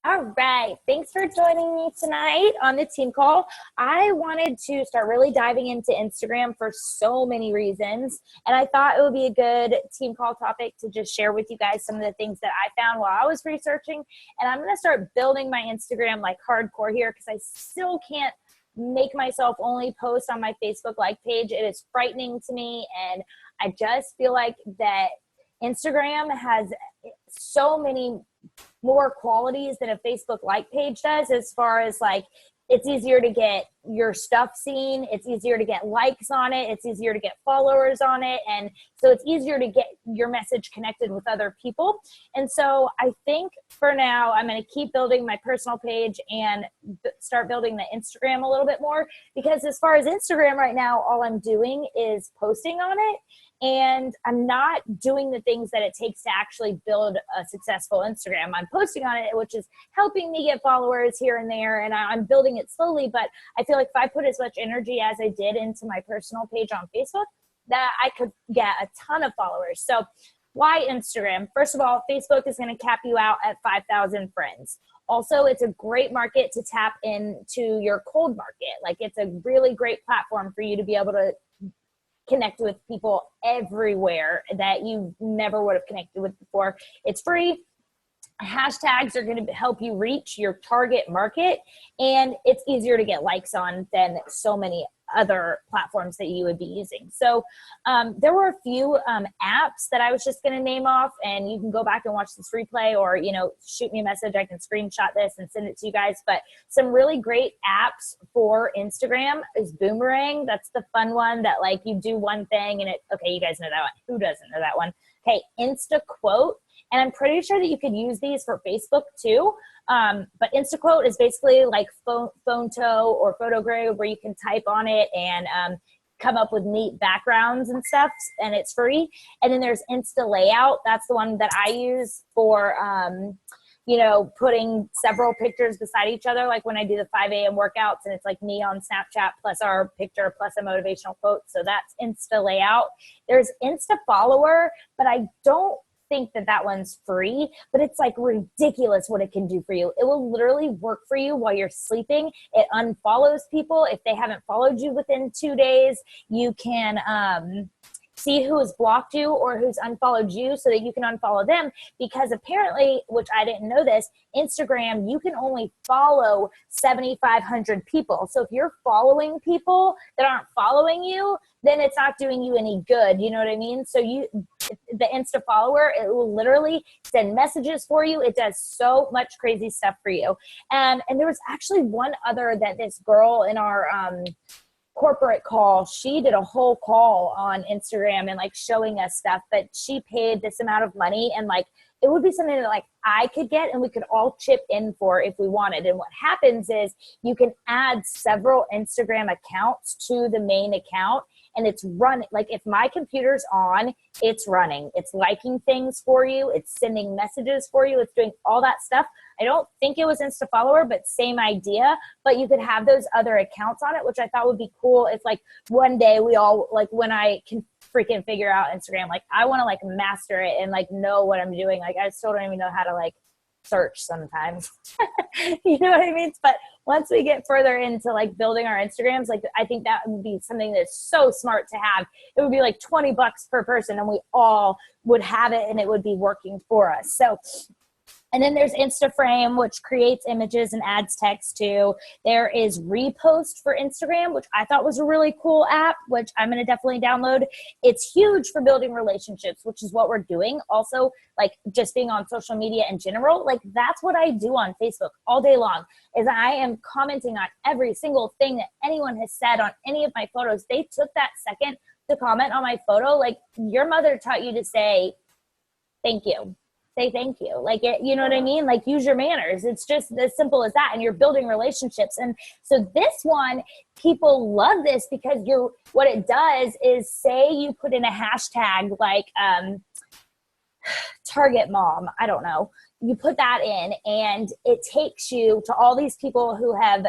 All right. Thanks for joining me tonight on the team call. I wanted to start really diving into Instagram for so many reasons. And I thought it would be a good team call topic to just share with you guys some of the things that I found while I was researching. And I'm going to start building my Instagram like hardcore here because I still can't make myself only post on my Facebook like page. It is frightening to me. And I just feel like that Instagram has so many more qualities than a Facebook like page does, as far as like it's easier to get your stuff seen, it's easier to get likes on it, it's easier to get followers on it, and so it's easier to get your message connected with other people. And so I think for now I'm going to keep building my personal page and start building the Instagram a little bit more, because as far as Instagram right now, all I'm doing is posting on it, and I'm not doing the things that it takes to actually build a successful Instagram. I'm posting on it, which is helping me get followers here and there, and I'm building it slowly, but I feel like if I put as much energy as I did into my personal page on Facebook, that I could get a ton of followers. So why Instagram? First of all, Facebook is going to cap you out at 5,000 friends. Also, it's a great market to tap into your cold market. Like, it's a really great platform for you to be able to connect with people everywhere that you never would have connected with before. It's free. Hashtags are going to help you reach your target market, and it's easier to get likes on than so many other platforms that you would be using. So there were a few apps that I was just going to name off, and you can go back and watch this replay, or shoot me a message. I can screenshot this and send it to you guys. But some really great apps for Instagram is Boomerang. That's the fun one that like you do one thing and okay, you guys know that one. Who doesn't know that one? Okay, InstaQuote. And I'm pretty sure that you could use these for Facebook too. But InstaQuote is basically like Phonto or PhotoGrid, where you can type on it and come up with neat backgrounds and stuff, and it's free. And then there's Insta Layout. That's the one that I use for, putting several pictures beside each other, like when I do the 5 a.m. workouts, and it's like me on Snapchat plus our picture plus a motivational quote. So that's Insta Layout. There's Insta Follower, but I don't think that one's free, but it's like ridiculous what it can do for you. It will literally work for you while you're sleeping. It unfollows people if they haven't followed you within 2 days. You can see who has blocked you or who's unfollowed you, so that you can unfollow them, because apparently, which I didn't know this, Instagram, you can only follow 7,500 people. So if you're following people that aren't following you, then it's not doing you any good. You know what I mean? So the Insta follower, it will literally send messages for you. It does so much crazy stuff for you. And there was actually one other that this girl in our corporate call, she did a whole call on Instagram and like showing us stuff, but she paid this amount of money, and like it would be something that like I could get and we could all chip in for if we wanted. And what happens is you can add several Instagram accounts to the main account, and it's running. Like if my computer's on, it's running. It's liking things for you. It's sending messages for you. It's doing all that stuff. I don't think it was Insta Follower, but same idea. But you could have those other accounts on it, which I thought would be cool. If like one day we all, like when I can freaking figure out Instagram, like I want to like master it and like know what I'm doing. Like I still don't even know how to like search sometimes. You know what I mean? But once we get further into like building our Instagrams, like I think that would be something that's so smart to have. It would be like $20 per person, and we all would have it and it would be working for us. So, and then there's InstaFrame, which creates images and adds text too. There is Repost for Instagram, which I thought was a really cool app, which I'm going to definitely download. It's huge for building relationships, which is what we're doing. Also, like just being on social media in general, like that's what I do on Facebook all day long, is I am commenting on every single thing that anyone has said on any of my photos. They took that second to comment on my photo. Like your mother taught you to say thank you. Say thank you. Like, you know what I mean? Like use your manners. It's just as simple as that. And you're building relationships. And so this one, people love this because what it does is, say you put in a hashtag like Target mom, I don't know. You put that in and it takes you to all these people who have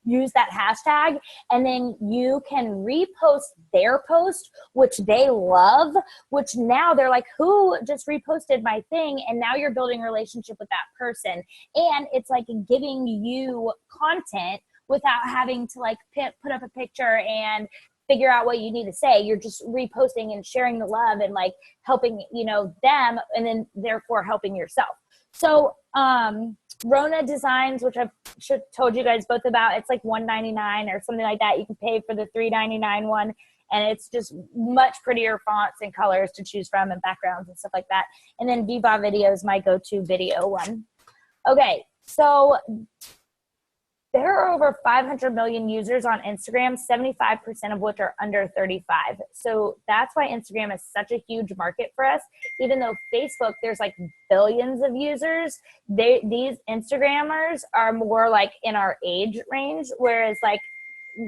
use that hashtag, and then you can repost their post, which they love, which now they're like, who just reposted my thing? And now you're building a relationship with that person. And it's like giving you content without having to like put up a picture and figure out what you need to say. You're just reposting and sharing the love and like helping, you know, them, and then therefore helping yourself. So, Rona Designs, which I've told you guys both about, it's like $1.99 or something like that. You can pay for the $3.99 one, and it's just much prettier fonts and colors to choose from and backgrounds and stuff like that. And then Viva Video is my go-to video one. Okay, so there are over 500 million users on Instagram, 75% of which are under 35. So that's why Instagram is such a huge market for us. Even though Facebook, there's like billions of users, these Instagrammers are more like in our age range, whereas like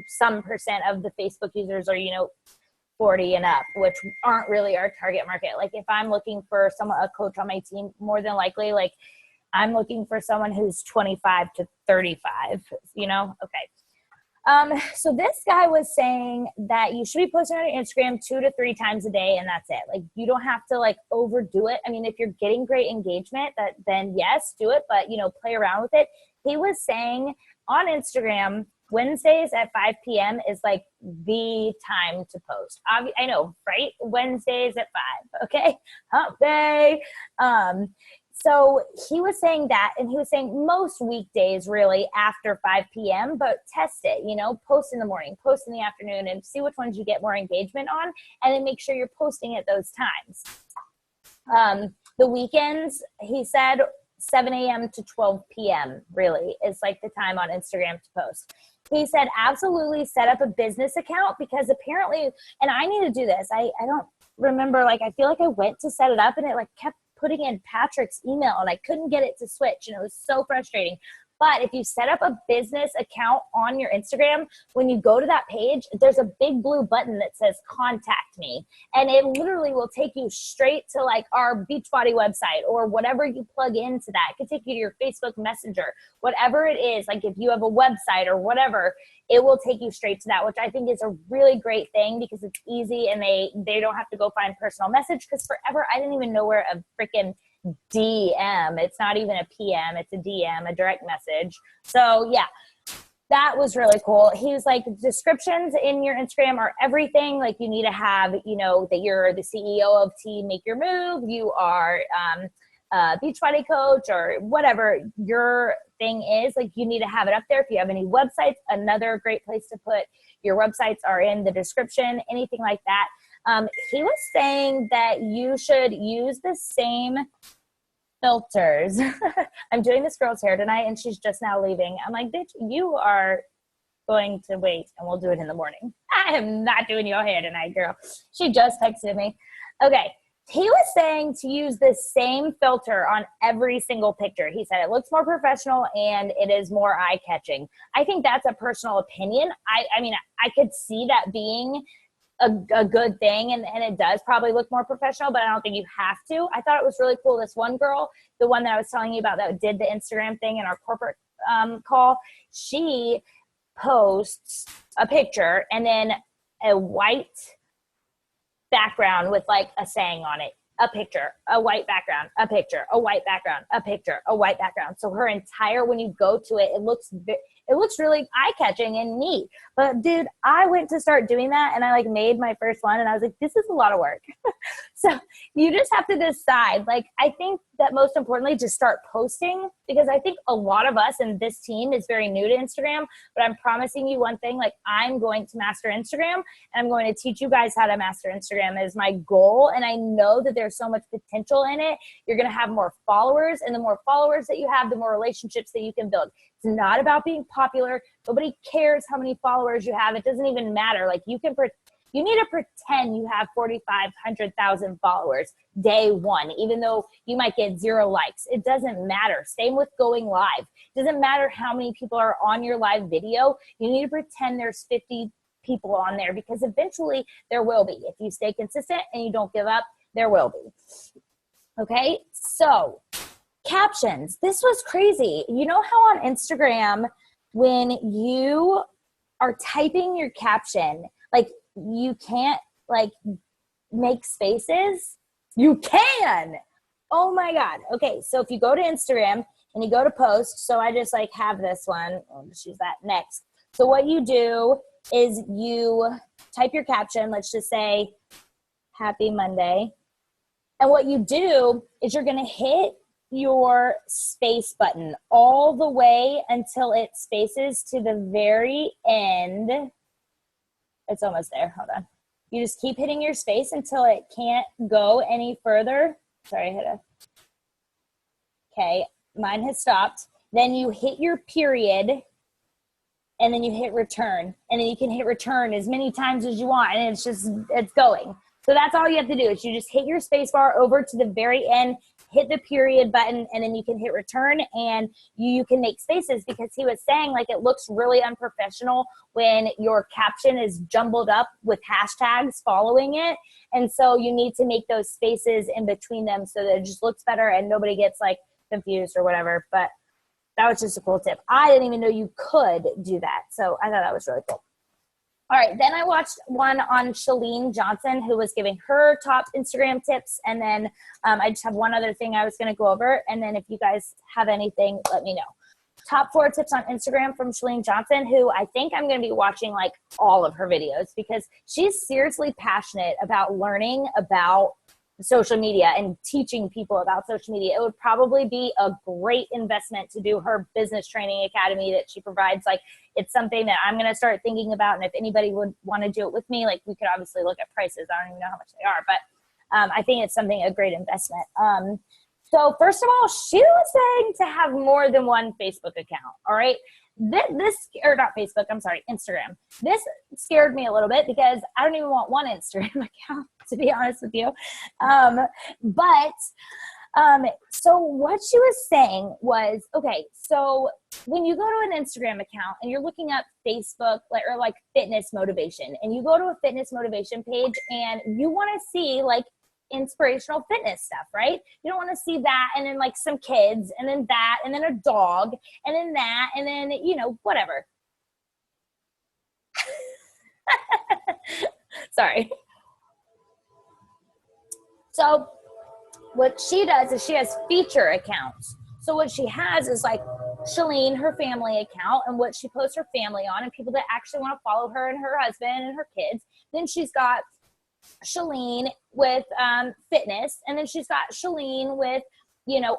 some percent of the Facebook users are, you know, 40 and up, which aren't really our target market. Like if I'm looking for a coach on my team, more than likely, like I'm looking for someone who's 25 to 35, you know? Okay. So this guy was saying that you should be posting on your Instagram 2 to 3 times a day, and that's it. Like you don't have to like overdo it. I mean, if you're getting great engagement, then yes, do it, but you know, play around with it. He was saying on Instagram, Wednesdays at 5 p.m. is like the time to post. I know, right? Wednesdays at 5, okay? Hump day. So he was saying that, and he was saying most weekdays really after 5 p.m., but test it, you know, post in the morning, post in the afternoon, and see which ones you get more engagement on, and then make sure you're posting at those times. The weekends, he said 7 a.m. to 12 p.m. really is like the time on Instagram to post. He said absolutely set up a business account, because apparently, and I need to do this, I don't remember, like I feel like I went to set it up and it like kept putting in Patrick's email and I couldn't get it to switch, and it was so frustrating. But if you set up a business account on your Instagram, when you go to that page, there's a big blue button that says contact me. And it literally will take you straight to like our Beachbody website or whatever you plug into that. It could take you to your Facebook Messenger, whatever it is. Like if you have a website or whatever, it will take you straight to that, which I think is a really great thing because it's easy and they don't have to go find personal message, because forever I didn't even know where a freaking DM. It's not even a PM, it's a DM, a direct message. So yeah, that was really cool. He was like, descriptions in your Instagram are everything. Like you need to have, you know, that you're the CEO of Team Make Your Move. You are a Beachbody coach or whatever your thing is. Like you need to have it up there. If you have any websites, another great place to put your websites are in the description, anything like that. He was saying that you should use the same filters. I'm doing this girl's hair tonight and she's just now leaving. I'm like, bitch, you are going to wait and we'll do it in the morning. I am not doing your hair tonight, girl. She just texted me. Okay. He was saying to use the same filter on every single picture. He said it looks more professional and it is more eye-catching. I think that's a personal opinion. I mean, I could see that being a good thing, and it does probably look more professional, but I don't think you have to. I thought it was really cool. This one girl, the one that I was telling you about that did the Instagram thing in our corporate call, she posts a picture and then a white background with like a saying on it, a picture, a white background, a picture, a white background, a picture, a white background. So her entire, when you go to it, it looks really eye-catching and neat. But dude, I went to start doing that and I like made my first one and I was like, this is a lot of work. So you just have to decide. Like, I think that most importantly, just start posting, because I think a lot of us in this team is very new to Instagram, but I'm promising you one thing, like I'm going to master Instagram and I'm going to teach you guys how to master Instagram is my goal. And I know that there's so much potential in it. You're going to have more followers, and the more followers that you have, the more relationships that you can build. It's not about being popular. Nobody cares how many followers you have. It doesn't even matter. Like you need to pretend you have 4,500,000 followers day one, even though you might get 0 likes. It doesn't matter. Same with going live. It doesn't matter how many people are on your live video. You need to pretend there's 50 people on there, because eventually there will be. If you stay consistent and you don't give up, there will be. Okay, so captions. This was crazy. You know how on Instagram when you are typing your caption, like you can't like make spaces. You can. Oh my God. Okay. So if you go to Instagram and you go to post, so I just like have this one. I'll just use that next. So what you do is you type your caption. Let's just say happy Monday. And what you do is you're going to hit your space button all the way until it spaces to the very end. It's almost there. Hold on. You just keep hitting your space until it can't go any further. Sorry, I hit a. Okay, mine has stopped. Then you hit your period, and then you hit return. And then you can hit return as many times as you want, and it's going. So that's all you have to do is you just hit your space bar over to the very end, hit the period button, and then you can hit return, and you can make spaces, because he was saying like it looks really unprofessional when your caption is jumbled up with hashtags following it. And so you need to make those spaces in between them so that it just looks better and nobody gets like confused or whatever. But that was just a cool tip. I didn't even know you could do that. So I thought that was really cool. All right, then I watched one on Chalene Johnson, who was giving her top Instagram tips. And then I just have one other thing I was going to go over. And then if you guys have anything, let me know. Top 4 tips on Instagram from Chalene Johnson, who I think I'm going to be watching like all of her videos, because she's seriously passionate about learning about social media and teaching people about social media. It would probably be a great investment to do her business training academy that she provides. Like, it's something that I'm going to start thinking about. And if anybody would want to do it with me, like, we could obviously look at prices. I don't even know how much they are, but I think it's a great investment. So first of all, she was saying to have more than one Facebook account. All right. Or not Facebook, I'm sorry, Instagram. This scared me a little bit because I don't even want one Instagram account, to be honest with you. So what she was saying was, okay, so when you go to an Instagram account and you're looking up Facebook or like fitness motivation, and you go to a fitness motivation page and you want to see like inspirational fitness stuff, right? You don't want to see that and then like some kids and then that and then a dog and then that and then, whatever. Sorry. So what she does is she has feature accounts. So what she has is like Chalene, her family account, and what she posts her family on, and people that actually want to follow her and her husband and her kids. Then she's got Chalene with fitness, and then she's got Chalene with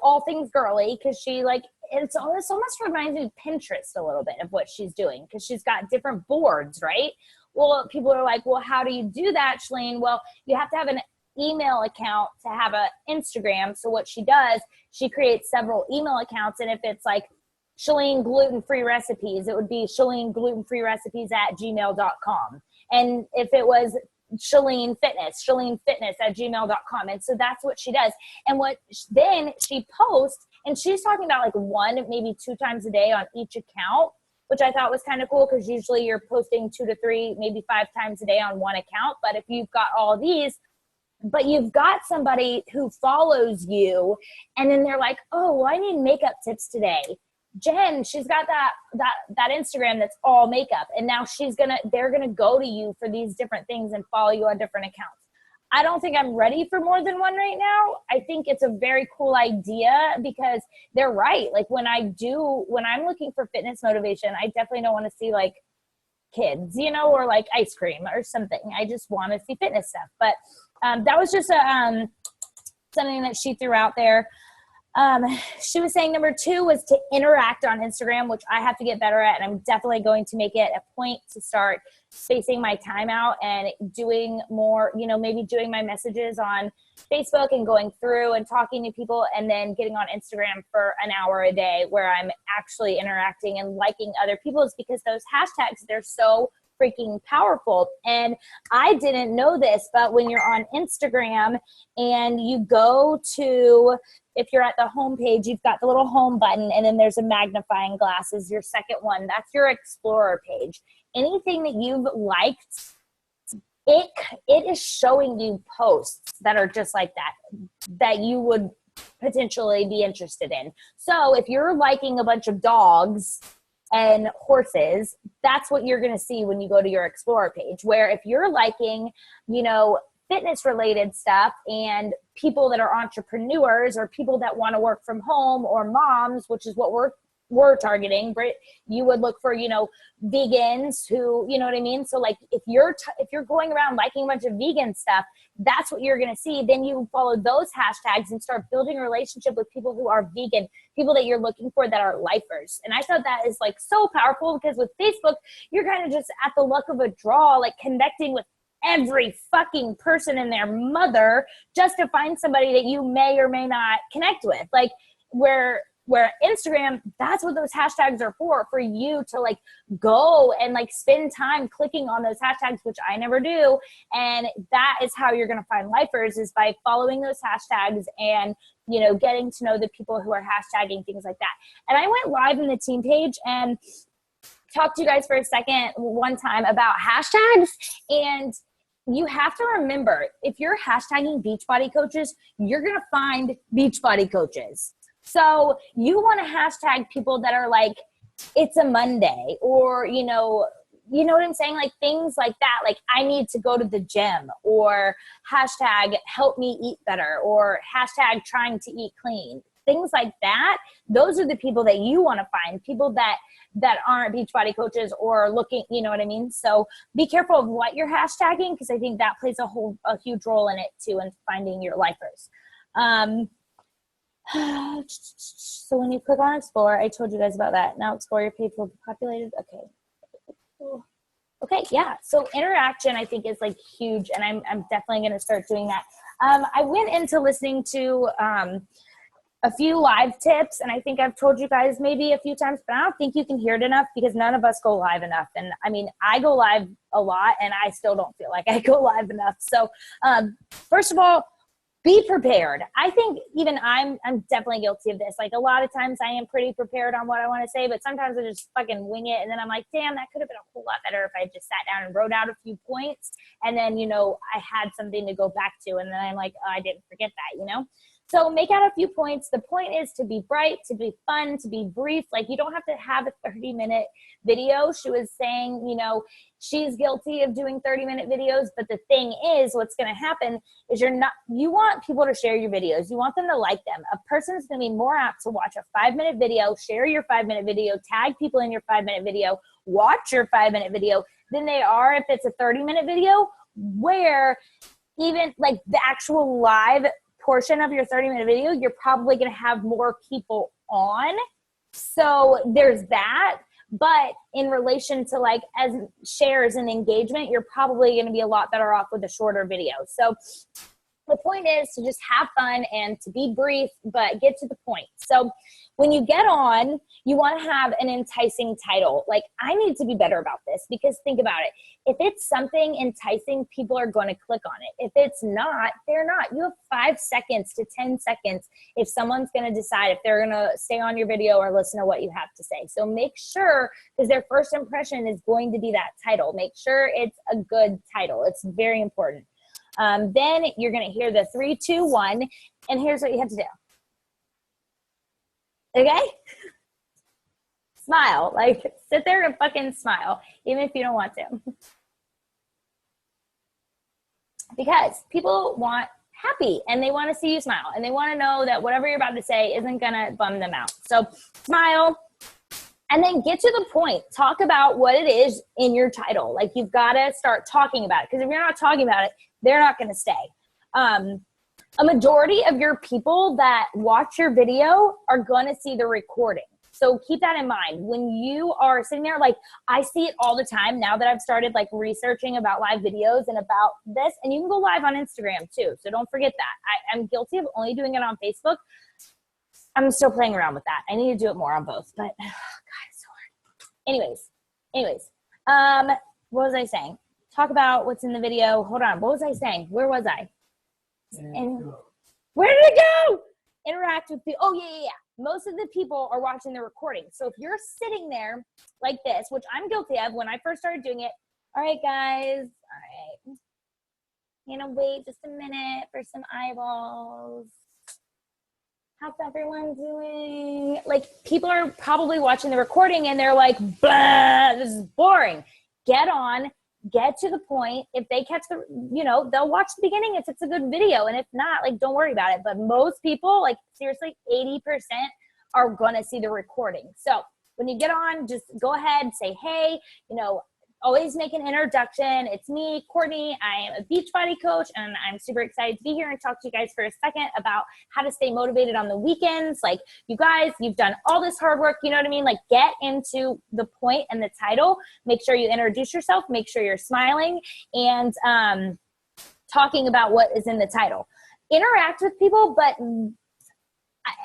all things girly, because she like it's almost reminds me of Pinterest a little bit of what she's doing, because she's got different boards, right? Well, people are like, well, how do you do that, Chalene? Well, you have to have an email account to have an Instagram. So what she does, she creates several email accounts, and if it's like Chalene gluten-free recipes, it would be Chalene gluten-free recipes at gmail.com. And if it was Chalene fitness at gmail.com. And so that's what she does. And then she posts, and she's talking about like 1, maybe 2 times a day on each account, which I thought was kind of cool, because usually you're posting 2 to 3, maybe 5 times a day on one account. But if you've got all these, but you've got somebody who follows you, and then they're like, oh, well, I need makeup tips today. Jen, she's got that Instagram that's all makeup, and now they're gonna go to you for these different things and follow you on different accounts. I don't think I'm ready for more than one right now. I think it's a very cool idea, because they're right. Like when I'm looking for fitness motivation, I definitely don't want to see like kids, or like ice cream or something. I just want to see fitness stuff. But that was just something that she threw out there. She was saying number 2 was to interact on Instagram, which I have to get better at. And I'm definitely going to make it a point to start spacing my time out and doing more, maybe doing my messages on Facebook and going through and talking to people, and then getting on Instagram for an hour a day where I'm actually interacting and liking other people's, because those hashtags, they're so freaking powerful. And I didn't know this, but when you're on Instagram and you go to, if you're at the home page, you've got the little home button, and then there's a magnifying glass is your second one. That's your Explorer page. Anything that you've liked, it is showing you posts that are just like that you would potentially be interested in. So if you're liking a bunch of dogs and horses, that's what you're going to see when you go to your Explorer page. Where if you're liking, you know, fitness related stuff and people that are entrepreneurs or people that want to work from home or moms, which is what we're targeting, Brit, you would look for, you know, vegans who, you know what I mean? So like if you're going around liking a bunch of vegan stuff, that's what you're going to see. Then you follow those hashtags and start building a relationship with people who are vegan, people that you're looking for that are lifers. And I thought that is like so powerful, because with Facebook, you're kind of just at the luck of a draw, like connecting with every fucking person and their mother just to find somebody that you may or may not connect with. Like where Instagram, that's what those hashtags are for you to like go and like spend time clicking on those hashtags, which I never do. And that is how you're going to find lifers, is by following those hashtags and, you know, getting to know the people who are hashtagging things like that. And I went live in the team page and talked to you guys for a second one time about hashtags. And you have to remember, if you're hashtagging Beachbody coaches, you're going to find Beachbody coaches. So you want to hashtag people that are like, it's a Monday, or, you know what I'm saying? Like things like that. Like I need to go to the gym, or hashtag help me eat better, or hashtag trying to eat clean. Things like that. Those are the people that you want to find, people that aren't Beachbody coaches or looking, you know what I mean? So be careful of what you're hashtagging, because I think that plays a huge role in it too, in finding your lifers. So when you click on Explore, I told you guys about that. Now Explore, your page will be populated. Okay, yeah. So interaction, I think, is like huge, and I'm definitely going to start doing that. I went into listening to a few live tips, and I think I've told you guys maybe a few times, but I don't think you can hear it enough, because none of us go live enough. And I mean, I go live a lot, and I still don't feel like I go live enough. So first of all, be prepared. I think even I'm definitely guilty of this. Like a lot of times I am pretty prepared on what I want to say, but sometimes I just fucking wing it. And then I'm like, damn, that could have been a whole lot better if I just sat down and wrote out a few points. And then, you know, I had something to go back to. And then I'm like, oh, I didn't forget that, you know? So make out a few points. The point is to be bright, to be fun, to be brief. Like you don't have to have a 30-minute video. She was saying, you know, she's guilty of doing 30-minute videos, but the thing is, what's going to happen is you want people to share your videos. You want them to like them. A person's going to be more apt to watch a 5-minute video, share your 5-minute video, tag people in your 5-minute video, watch your 5-minute video, than they are if it's a 30-minute video, where even like the actual live portion of your 30-minute video, you're probably going to have more people on. So there's that. But in relation to like as shares and engagement, you're probably going to be a lot better off with a shorter video. So the point is to just have fun and to be brief, but get to the point. So when you get on, you want to have an enticing title. Like I need to be better about this, because think about it. If it's something enticing, people are going to click on it. If it's not, they're not. You have 5 seconds to 10 seconds if someone's going to decide if they're going to stay on your video or listen to what you have to say. So make sure, because their first impression is going to be that title. Make sure it's a good title. It's very important. Then you're going to hear the 3, 2, 1, and here's what you have to do. Okay? Smile. Like, sit there and fucking smile, even if you don't want to. Because people want happy, and they want to see you smile, and they want to know that whatever you're about to say isn't going to bum them out. So smile, and then get to the point. Talk about what it is in your title. Like, you've got to start talking about it, because if you're not talking about it, they're not going to stay. A majority of your people that watch your video are going to see the recording. So keep that in mind. When you are sitting there, like I see it all the time now that I've started like researching about live videos and about this, and you can go live on Instagram too. So don't forget that. I'm guilty of only doing it on Facebook. I'm still playing around with that. I need to do it more on both, but God, it's so hard. Anyways, what was I saying? Talk about what's in the video. Hold on. What was I saying? Where was I? And where did it go? Interact with the, oh yeah. Most of the people are watching the recording. So if you're sitting there like this, which I'm guilty of when I first started doing it. All right, guys. All right. You know, wait just a minute for some eyeballs. how's everyone doing? Like, people are probably watching the recording and they're like, blah, this is boring. Get on, get to the point. If they catch the, they'll watch the beginning if it's a good video. And if not, like, don't worry about it. But most people, like, seriously, 80% are going to see the recording. So when you get on, just go ahead and say, hey, always make an introduction. It's me, Courtney. I am a Beachbody coach, and I'm super excited to be here and talk to you guys for a second about how to stay motivated on the weekends. Like, you guys, you've done all this hard work. You know what I mean? Like, get into the point and the title. Make sure you introduce yourself. Make sure you're smiling and talking about what is in the title. Interact with people, but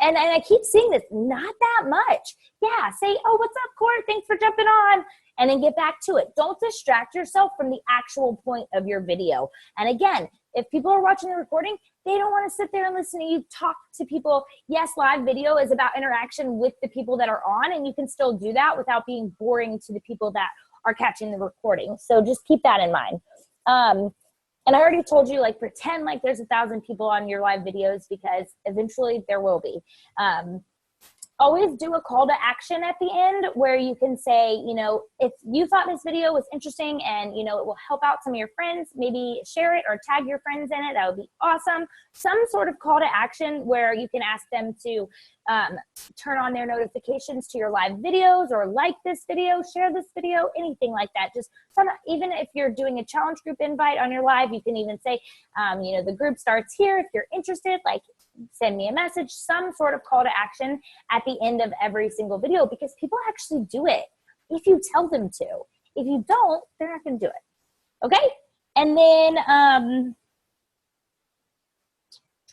and I keep seeing this, not that much. Yeah, say, oh, what's up, Court? Thanks for jumping on. And then get back to it. Don't distract yourself from the actual point of your video. And again, if people are watching the recording, they don't want to sit there and listen to you talk to people. Yes, live video is about interaction with the people that are on, and you can still do that without being boring to the people that are catching the recording. So just keep that in mind. And I already told you, like, pretend like there's 1,000 people on your live videos, because eventually there will be. Always do a call to action at the end where you can say, if you thought this video was interesting and, it will help out some of your friends, maybe share it or tag your friends in it. That would be awesome. Some sort of call to action where you can ask them to turn on their notifications to your live videos, or like this video, share this video, anything like that. Just even if you're doing a challenge group invite on your live, you can even say, the group starts here. If you're interested, like, send me a message, some sort of call to action at the end of every single video, because people actually do it if you tell them to. If you don't, they're not going to do it. Okay? And then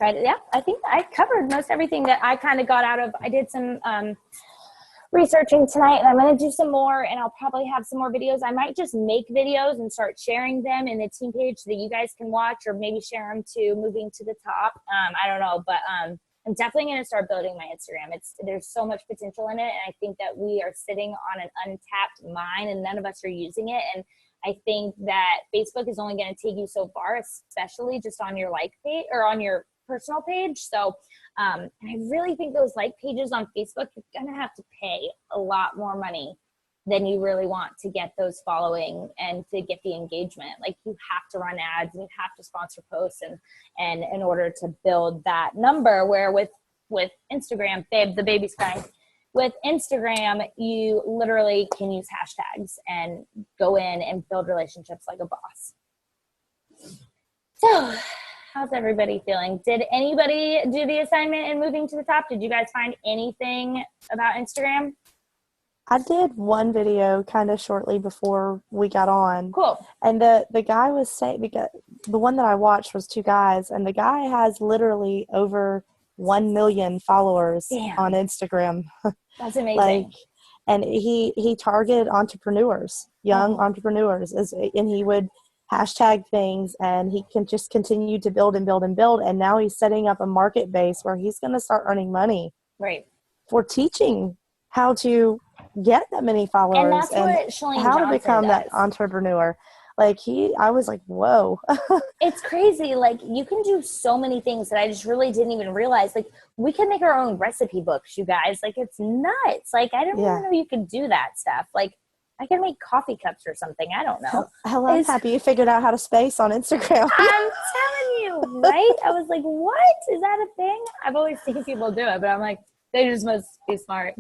I think I covered most everything that I kind of got out of. I did some researching tonight, and I'm going to do some more, and I'll probably have some more videos. I might just make videos and start sharing them in the team page so that you guys can watch, or maybe share them to Moving to the Top. I don't know, but I'm definitely going to start building my Instagram. There's so much potential in it, and I think that we are sitting on an untapped mine, and none of us are using it. And I think that Facebook is only going to take you so far, especially just on your like page or on your personal page. So and I really think those like pages on Facebook, you're gonna have to pay a lot more money than you really want to get those following and to get the engagement. Like, you have to run ads and you have to sponsor posts and in order to build that number, where with Instagram, babe, the baby's crying. With Instagram, you literally can use hashtags and go in and build relationships like a boss. So how's everybody feeling? Did anybody do the assignment in Moving to the Top? Did you guys find anything about Instagram? I did one video kind of shortly before we got on. Cool. And the guy was saying, because the one that I watched was 2 guys, and the guy has literally over 1 million followers on Instagram. That's amazing. And he targeted entrepreneurs, young entrepreneurs, and he would hashtag things, and he can just continue to build and build and build. And now he's setting up a market base where he's going to start earning money for teaching how to get that many followers, and that's what Chalene how Johnson to become does. that entrepreneur. I was like, whoa. It's crazy. Like, you can do so many things that I just really didn't even realize. Like, we can make our own recipe books, you guys. Like, it's nuts. Like, I didn't even know you could do that stuff. Like, I can make coffee cups or something. I don't know. Hell, I'm happy you figured out how to space on Instagram. I'm telling you, right? I was like, what? Is that a thing? I've always seen people do it, but I'm like, they just must be smart.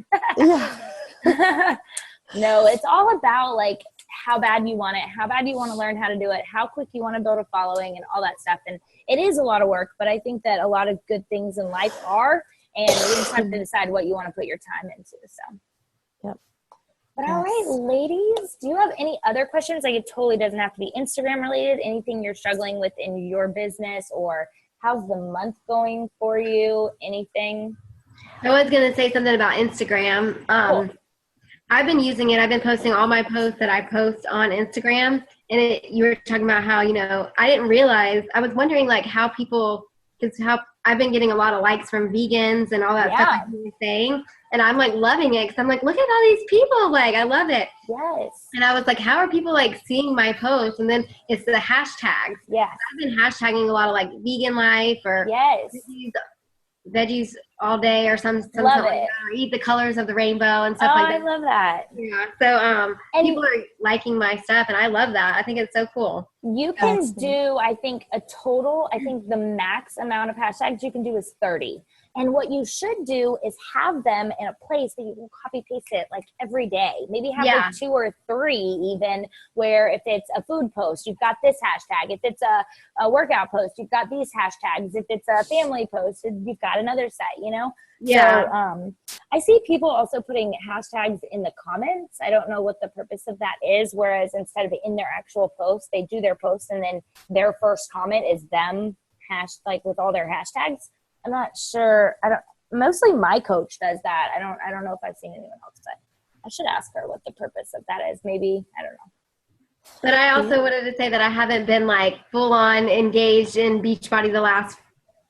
No, it's all about, like, how bad you want it, how bad you want to learn how to do it, how quick you want to build a following, and all that stuff. And it is a lot of work, but I think that a lot of good things in life are, and you just have to decide what you want to put your time into. So. But all right, ladies, do you have any other questions? Like, it totally doesn't have to be Instagram related. Anything you're struggling with in your business, or how's the month going for you? Anything? I was going to say something about Instagram. Cool. I've been using it. I've been posting all my posts that I post on Instagram. And you were talking about how, I didn't realize, I was wondering, like, how people, because how I've been getting a lot of likes from vegans and all that stuff like you were saying. And I'm, like, loving it, because I'm like, look at all these people. Like, I love it. Yes. And I was like, how are people, like, seeing my posts? And then it's the hashtags. Yes. I've been hashtagging a lot of, like, vegan life or veggies all day or some Love something like it. that, or eat the colors of the rainbow and Oh, stuff like I that. love that. Yeah. So And people are liking my stuff, and I love that. I think it's so cool. you can Excellent. do, I think, I think the max amount of hashtags you can do is 30. And what you should do is have them in a place that you can copy paste it like every day. Maybe have Yeah. like 2 or 3 even, where if it's a food post, you've got this hashtag. If it's a workout post, you've got these hashtags. If it's a family post, you've got another set, you know? Yeah. So I see people also putting hashtags in the comments. I don't know what the purpose of that is. Whereas instead of in their actual post, they do their post and then their first comment is them like with all their hashtags. I'm not sure. Mostly my coach does that. I don't know if I've seen anyone else, but I should ask her what the purpose of that is. Maybe, I don't know. But I also wanted to say that I haven't been like full on engaged in Beachbody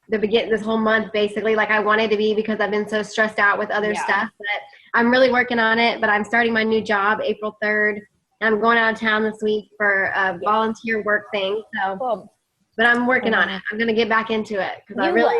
this whole month, basically, like I wanted to be, because I've been so stressed out with other Yeah. stuff. But I'm really working on it. But I'm starting my new job April 3rd. I'm going out of town this week for a volunteer work thing. So, Well, but I'm working on it. I'm going to get back into it because You will.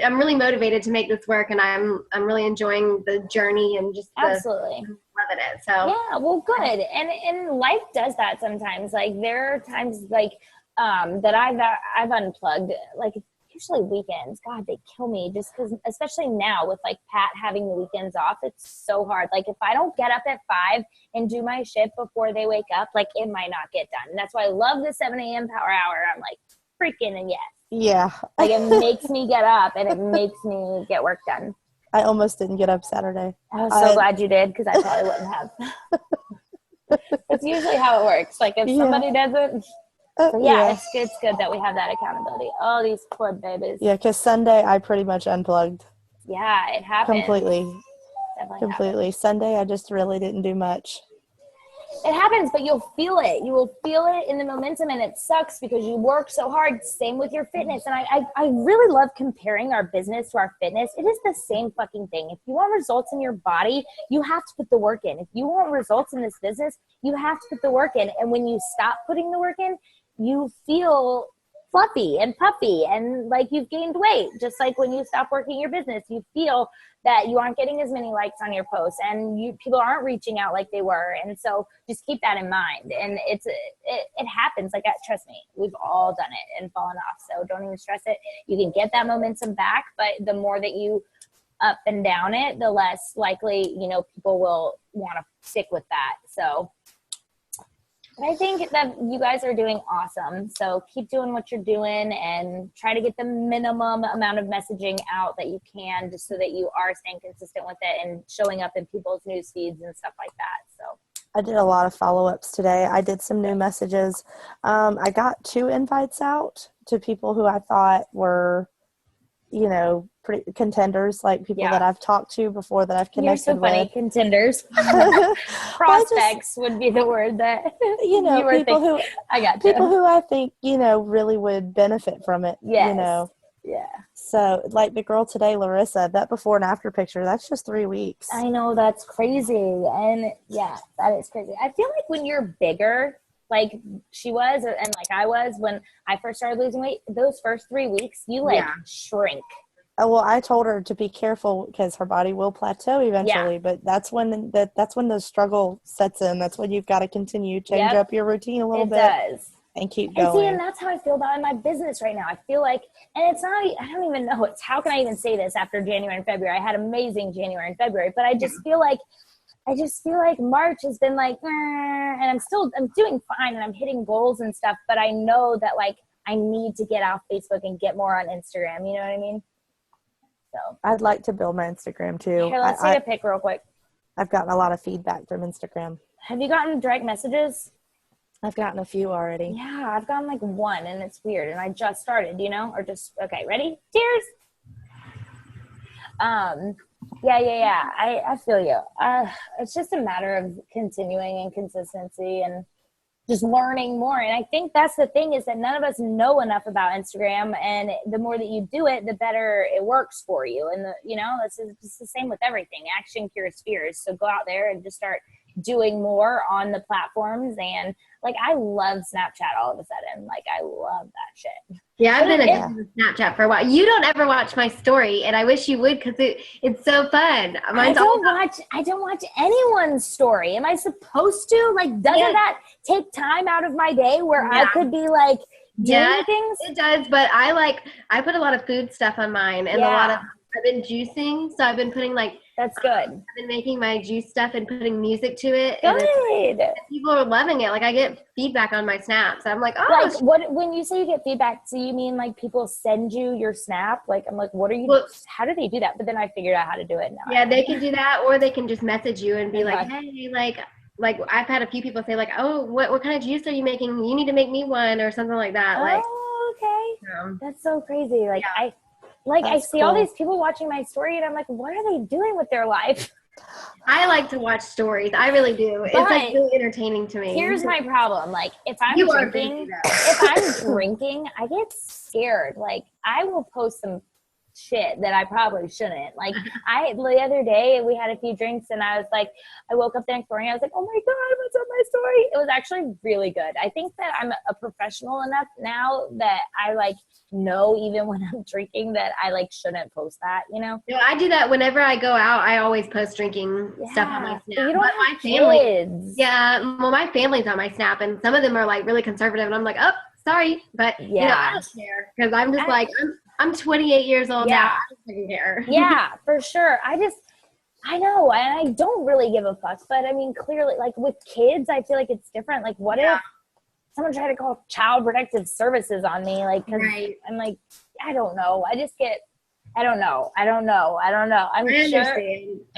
I'm really motivated to make this work, and I'm really enjoying the journey and just absolutely. loving it. So Yeah, well, good. And life does that sometimes. Like there are times like that I've unplugged. Like usually weekends. God, they kill me just because, especially now with like Pat having the weekends off. It's so hard. Like if I don't get up at 5 and do my shift before they wake up, like it might not get done. And that's why I love the 7 a.m. power hour. I'm like freaking and yes. Yeah. Like it makes me get up and it makes me get work done. I almost didn't get up Saturday. I was so glad you did because I probably wouldn't have. That's usually how it works. Like if somebody doesn't, so yeah, it's good that we have that accountability. Oh, these poor babies. Yeah, because Sunday I pretty much unplugged Yeah, it happens. completely. Definitely Sunday I just really didn't do much. It happens, but you'll feel it. You will feel it in the momentum, and it sucks because you work so hard. Same with your fitness. And I really love comparing our business to our fitness. It is the same fucking thing. If you want results in your body, you have to put the work in. If you want results in this business, you have to put the work in. And when you stop putting the work in, you feel fluffy and puffy and like you've gained weight. Just like when you stop working your business, you feel that you aren't getting as many likes on your posts and people aren't reaching out like they were. And so just keep that in mind. And it happens. Like, trust me, we've all done it and fallen off. So don't even stress it. You can get that momentum back, but the more that you up and down it, the less likely, people will want to stick with that. So I think that you guys are doing awesome. So keep doing what you're doing and try to get the minimum amount of messaging out that you can, just so that you are staying consistent with it and showing up in people's news feeds and stuff like that. So I did a lot of follow-ups today. I did some new messages. I got 2 invites out to people who I thought were, pretty contenders, like people that I've talked to before that I've connected with. You're so funny, with. contenders. Prospects would be the word that you were people who I got you. people who I think really would benefit from it. Yes. Yeah. So like the girl today, Larissa, that before and after picture, that's just 3 weeks. I know, that's crazy. And yeah, that is crazy. I feel like when you're bigger, like she was and like I was when I first started losing weight, those first 3 weeks you shrink. Oh, well, I told her to be careful because her body will plateau eventually, but that's when the struggle sets in. That's when you've got to continue change up your routine a little bit. It does. And keep going. And see, and that's how I feel about my business right now. I feel like, and it's not, I don't even know, how can I even say this after January and February? I had amazing January and February, but I just feel like March has been like, and I'm doing fine and I'm hitting goals and stuff, but I know that like I need to get off Facebook and get more on Instagram. You know what I mean? So I'd like to build my Instagram too. Here, let's take a pic real quick. I've gotten a lot of feedback from Instagram. Have you gotten direct messages? I've gotten a few already. Yeah, I've gotten like 1 and it's weird. And I just started, or just, okay, ready? Cheers. Yeah. I feel you. It's just a matter of continuing and consistency and just learning more. And I think that's the thing, is that none of us know enough about Instagram, and the more that you do it, the better it works for you. And it's the same with everything. Action cures fears. So go out there and just start doing more on the platforms. And like, I love Snapchat all of a sudden. Like, I love that shit. Yeah, I've been Yeah. addicted to Snapchat for a while. You don't ever watch my story, and I wish you would because it's so fun. I don't watch anyone's story. Am I supposed to? Like, doesn't that take time out of my day where I could be like doing things? It does, but I put a lot of food stuff on mine and I've been juicing, so I've been putting that's good. I've been making my juice stuff and putting music to it. Good. And people are loving it. Like I get feedback on my snaps. I'm like, When you say you get feedback, do you mean like people send you your snap? Like, I'm like, how do they do that? But then I figured out how to do it now. Yeah, they can do that, or they can just message you and be like, hey, like I've had a few people say like, oh, what kind of juice are you making? You need to make me one or something like that. Okay. That's so crazy. Like I see all these people watching my story and I'm like, what are they doing with their life? I like to watch stories. I really do. It's like really entertaining to me. Here's my problem. Like if I'm drinking, I get scared. Like I will post some shit that I probably shouldn't. Like the other day we had a few drinks and I was like, I woke up the next morning, I was like, oh my God, what's on my story? It was actually really good. I think that I'm a professional enough now that I like know even when I'm drinking that I like shouldn't post that, you know? No, I do that whenever I go out. I always post drinking stuff on my Snap. You don't have kids. Well, my family's on my Snap and some of them are like really conservative and I'm like, oh, sorry. But you know, I don't care because I'm just I'm 28 years old now. I don't care. Yeah, for sure. I know, and I don't really give a fuck, but I mean, clearly, like with kids, I feel like it's different. Like, what if someone tried to call Child Protective Services on me? Like, cause I'm like, I don't know. I don't know. I'm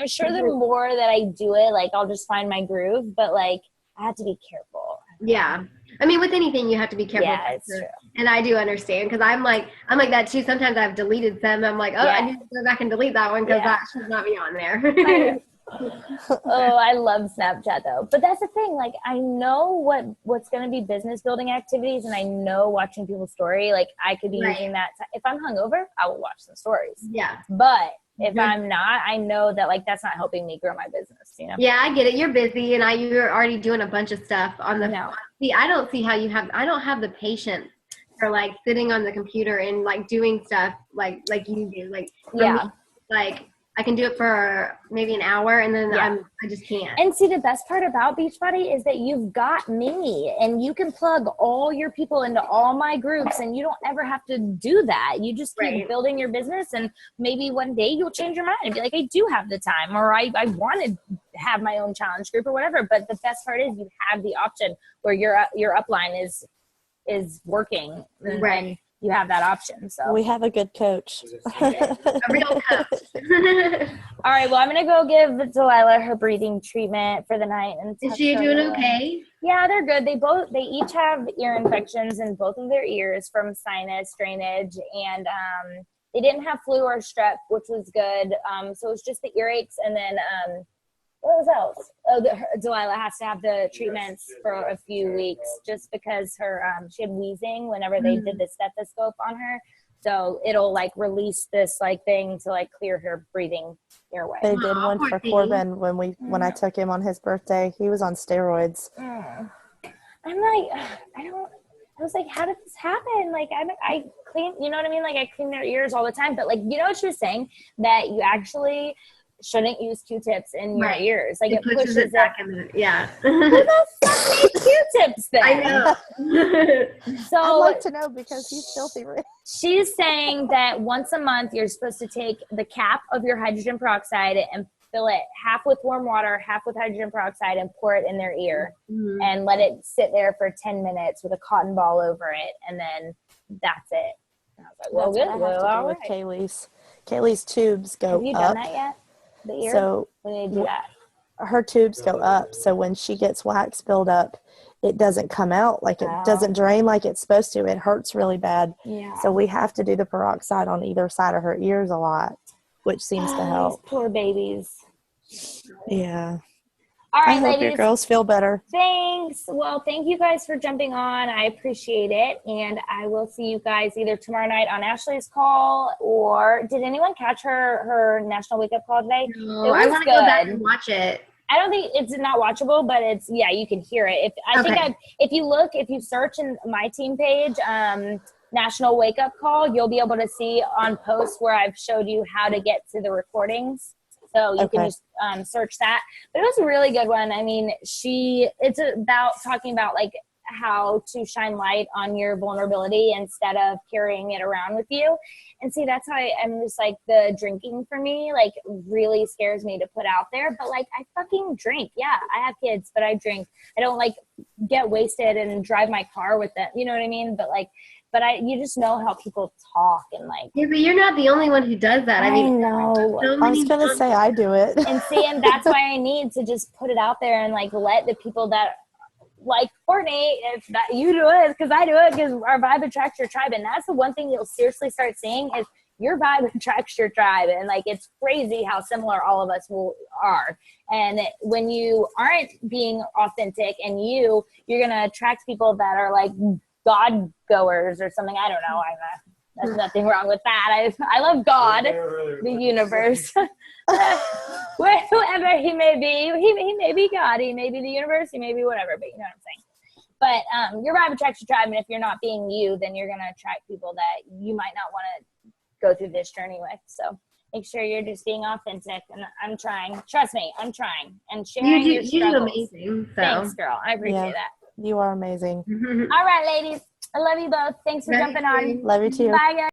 sure the more that I do it, like, I'll just find my groove, but like, I have to be careful. Yeah. I mean, with anything, you have to be careful. Yeah, it's true. And I do understand because I'm like that too. Sometimes I've deleted some. I'm like, I need to go back and delete that one because that should not be on there. Oh, I love Snapchat though. But that's the thing. Like, I know what's going to be business building activities, and I know watching people's story. Like, I could be using that. If I'm hungover, I will watch some stories. Yeah. But if I'm not, I know that like that's not helping me grow my business, you know? Yeah, I get it. You're busy and you're already doing a bunch of stuff on the phone. See, I don't see how I don't have the patience for like sitting on the computer and like doing stuff like you do. Like, me, like I can do it for maybe an hour and then I just can't. And see, the best part about Beachbody is that you've got me and you can plug all your people into all my groups and you don't ever have to do that. You just keep building your business and maybe one day you'll change your mind and be like, I do have the time, or I want to have my own challenge group or whatever. But the best part is you have the option where your upline is working and you have that option. So we have a good coach. A real coach. All right. Well, I'm going to go give Delilah her breathing treatment for the night. And is she doing okay? Yeah, they're good. They each have ear infections in both of their ears from sinus drainage. And they didn't have flu or strep, which was good. So it was just the earaches. And then what was else? Oh, Delilah has to have the treatments for a few weeks just because she had wheezing whenever they did the stethoscope on her. So it'll like release this like thing to like clear her breathing airway. They did one for Corbin when I took him on his birthday. He was on steroids. I'm like, I was like, how did this happen? Like, I clean, you know what I mean? Like I clean their ears all the time, but like, you know what she was saying? That you actually shouldn't use Q-tips in your ears. Like it pushes it back in the, Who the fuck made Q-tips then? I know. So I'd like to know because he's filthy rich. She's saying that once a month you're supposed to take the cap of your hydrogen peroxide and fill it half with warm water, half with hydrogen peroxide, and pour it in their ear and let it sit there for 10 minutes with a cotton ball over it, and then that's it. And I was like, well, that's good. What I have to do with Kaylee's tubes go up. Have you done that yet? The ear? So when they do that, her tubes go up. So when she gets wax buildup, it doesn't come out like it doesn't drain like it's supposed to. It hurts really bad. Yeah. So we have to do the peroxide on either side of her ears a lot, which seems to help. Poor babies. Yeah. All right, I hope ladies. your girls feel better. Thanks. Well, thank you guys for jumping on. I appreciate it. And I will see you guys either tomorrow night on Ashley's call, or did anyone catch her national wake up call today? No, I want to go back and watch it. I don't think it's not watchable, but it's, you can hear it. If you search in my team page, National Wake Up Call, you'll be able to see on posts where I've showed you how to get to the recordings. So you can just search that. But it was a really good one. I mean, it's about talking about like how to shine light on your vulnerability instead of carrying it around with you. And see, that's how I'm just like, the drinking for me, like, really scares me to put out there. But like, I fucking drink. Yeah, I have kids, but I drink. I don't like get wasted and drive my car with them. You know what I mean? But you just know how people talk and like. Yeah, but you're not the only one who does that. I mean, know. so I was many gonna say I do it. And see, and that's why I need to just put it out there and like let the people that like Courtney, if that you do it, because I do it, because our vibe attracts your tribe. And that's the one thing you'll seriously start seeing is your vibe attracts your tribe. And like, it's crazy how similar all of us are. And when you aren't being authentic and you're going to attract people that are like God goers or something. I don't know. There's nothing wrong with that. I love God, the universe, whoever he may be. He may be God, he may be the universe, he may be whatever, but you know what I'm saying. But your vibe attracts your tribe, and if you're not being you, then you're going to attract people that you might not want to go through this journey with. So make sure you're just being authentic, and I'm trying. Trust me, I'm trying. And sharing your struggles. You do amazing. So. Thanks, girl. I appreciate that. You are amazing. All right, ladies. I love you both. Thanks for jumping on. Love you too. Bye, guys.